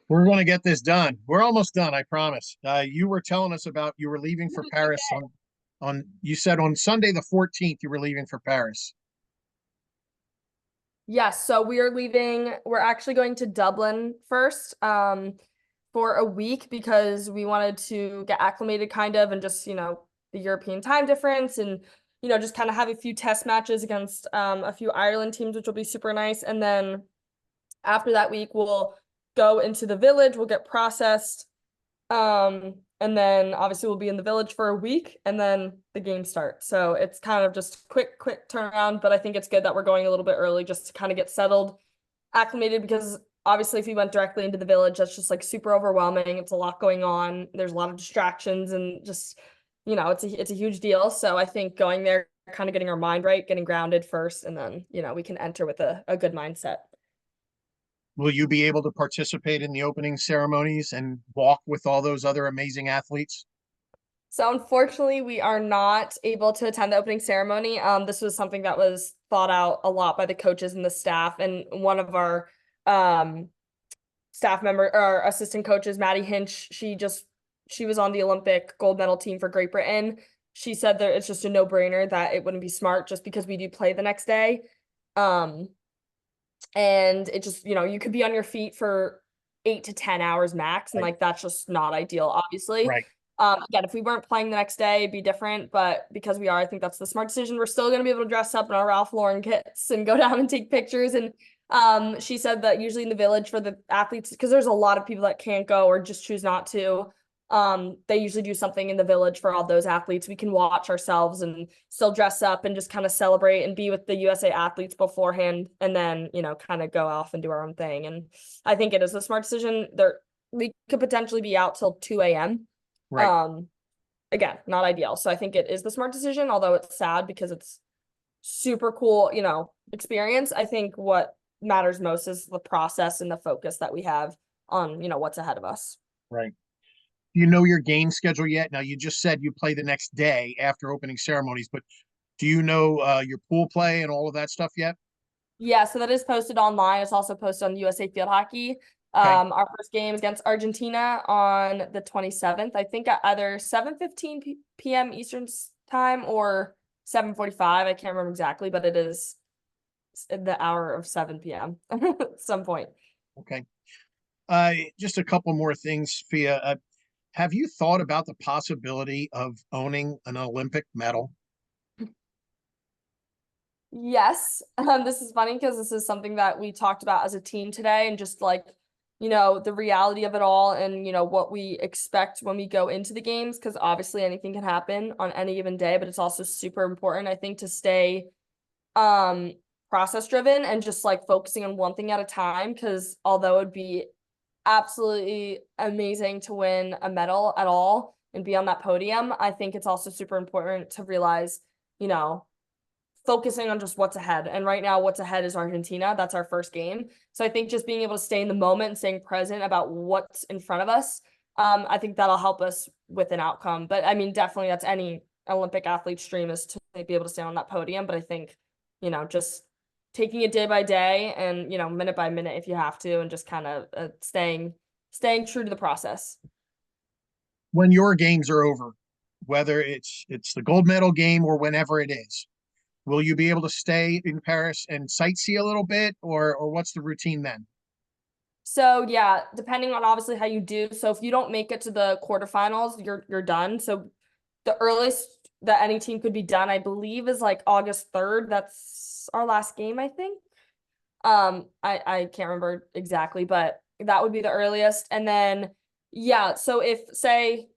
We're going to get this done. We're almost done, I promise. You were telling us about you were leaving for Paris on you said on Sunday the 14th you were leaving for Paris. Yes, so we are leaving. We're actually going to Dublin first, for a week because we wanted to get acclimated kind of and just, the European time difference and, just kind of have a few test matches against a few Ireland teams, which will be super nice. And then after that week, we'll go into the village, we'll get processed. And then obviously we'll be in the village for a week and then the game starts. So it's kind of just quick turnaround, but I think it's good that we're going a little bit early just to kind of get settled, acclimated, because obviously if we went directly into the village, that's just like super overwhelming. It's a lot going on. There's a lot of distractions and just, it's a huge deal. So I think going there, kind of getting our mind right, getting grounded first, and then, we can enter with a good mindset. Will you be able to participate in the opening ceremonies and walk with all those other amazing athletes? So unfortunately, we are not able to attend the opening ceremony. This was something that was thought out a lot by the coaches and the staff. And one of our staff member or assistant coaches, Maddie Hinch, she was on the Olympic gold medal team for Great Britain. She said that it's just a no-brainer that it wouldn't be smart just because we do play the next day. And it just, you could be on your feet for 8 to 10 hours max, and Right. like that's just not ideal, obviously. Right. Again, if we weren't playing the next day, it'd be different, but because we are, I think that's the smart decision. We're still going to be able to dress up in our Ralph Lauren kits and go down and take pictures. And she said that usually in the village for the athletes, because there's a lot of people that can't go or just choose not to, they usually do something in the village for all those athletes. We can watch ourselves and still dress up and just kind of celebrate and be with the USA athletes beforehand, and then, kind of go off and do our own thing. And I think it is a smart decision. We could potentially be out till 2 a.m. Right. Again, not ideal. So I think it is the smart decision, although it's sad because it's super cool, experience. I think what matters most is the process and the focus that we have on, what's ahead of us. Right. Do you know your game schedule yet? Now, you just said you play the next day after opening ceremonies, but do you know your pool play and all of that stuff yet? Yeah, so that is posted online. It's also posted on USA Field Hockey. Okay. Our first game is against Argentina on the 27th. I think at either 7:15 p.m. Eastern time or 7:45. I can't remember exactly, but it is the hour of 7 p.m. at some point. Okay. Just a couple more things, Phia. Have you thought about the possibility of owning an Olympic medal? Yes. This is funny because this is something that we talked about as a team today, and just like, the reality of it all and, what we expect when we go into the games, because obviously anything can happen on any given day, but it's also super important, I think, to stay process driven and just like focusing on one thing at a time, because although it would be absolutely amazing to win a medal at all and be on that podium, I think it's also super important to realize, focusing on just what's ahead. And right now, what's ahead is Argentina. That's our first game. So I think just being able to stay in the moment and staying present about what's in front of us, I think that'll help us with an outcome. But I mean, definitely that's any Olympic athlete's dream, is to be able to stay on that podium. But I think, just taking it day by day and, minute by minute if you have to, and just kind of staying true to the process. When your games are over, whether it's the gold medal game or whenever it is, will you be able to stay in Paris and sightsee a little bit, or what's the routine then? So yeah, depending on obviously how you do. So if you don't make it to the quarterfinals, you're done. So the earliest that any team could be done, I believe, is like August 3rd. That's our last game, I think. I can't remember exactly, but that would be the earliest. And then yeah, so if say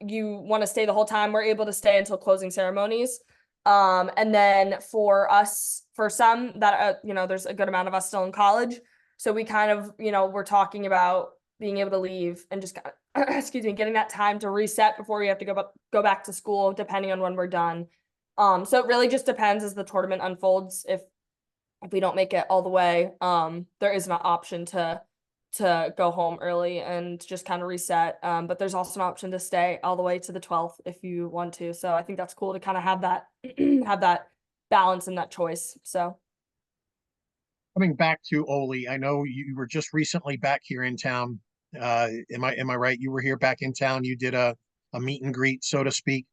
you want to stay the whole time, we're able to stay until closing ceremonies. And then for us, for some that there's a good amount of us still in college. So we kind of, we're talking about being able to leave and just kind of, excuse me, getting that time to reset before we have to go back to school, depending on when we're done. So it really just depends as the tournament unfolds. If we don't make it all the way, there is an option to go home early and just kind of reset. But there's also an option to stay all the way to the 12th if you want to. So I think that's cool to kind of have that have that balance and that choice. So Coming back to Oley, I know you were just recently back here in town. Am I right? You were here back in town. You did a meet and greet, so to speak.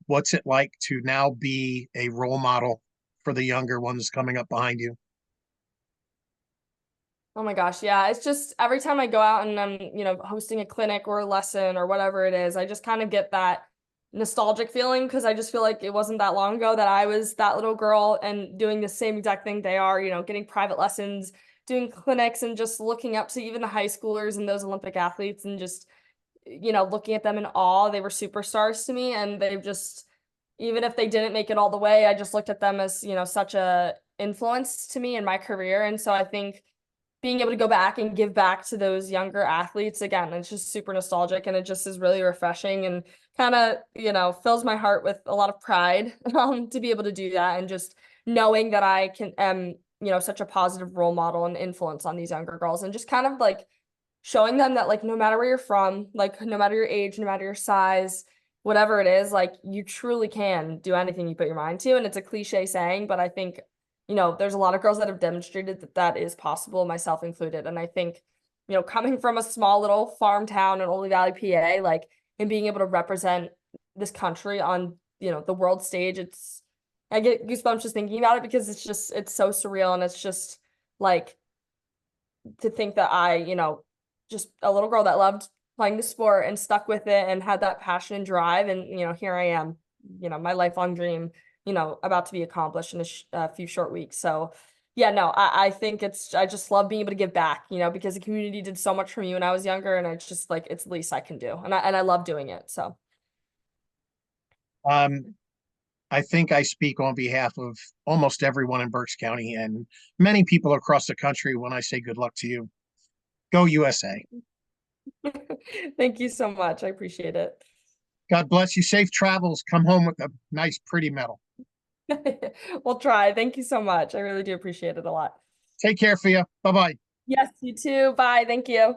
What's it like to now be a role model for the younger ones coming up behind you? Oh my gosh, yeah. It's just every time I go out and I'm, hosting a clinic or a lesson or whatever it is, I just kind of get that nostalgic feeling because I just feel like it wasn't that long ago that I was that little girl and doing the same exact thing they are, getting private lessons, doing clinics, and just looking up to even the high schoolers and those Olympic athletes and just, looking at them in awe. They were superstars to me, and they've just, even if they didn't make it all the way, I just looked at them as, such a influence to me in my career. And so I think being able to go back and give back to those younger athletes again, it's just super nostalgic, and it just is really refreshing and kind of, fills my heart with a lot of pride to be able to do that, and just knowing that I can am, such a positive role model and influence on these younger girls, and just kind of like showing them that, like, no matter where you're from, like no matter your age, no matter your size, whatever it is, like you truly can do anything you put your mind to. And it's a cliche saying, but I think, there's a lot of girls that have demonstrated that that is possible, myself included. And I think, coming from a small little farm town in Oley Valley, PA, like, and being able to represent this country on, the world stage, I get goosebumps just thinking about it because it's so surreal. And it's just like, to think that I, just a little girl that loved playing the sport and stuck with it and had that passion and drive. And, here I am, my lifelong dream, about to be accomplished in a few short weeks. So yeah, no, I think I just love being able to give back, because the community did so much for me when I was younger, and it's just like, it's the least I can do. And I love doing it. So. Um, I think I speak on behalf of almost everyone in Berks County and many people across the country when I say good luck to you. Go USA. Thank you so much. I appreciate it. God bless you. Safe travels. Come home with a nice, pretty medal. We'll try. Thank you so much. I really do appreciate it a lot. Take care, Phia. Bye bye. Yes, you too. Bye. Thank you.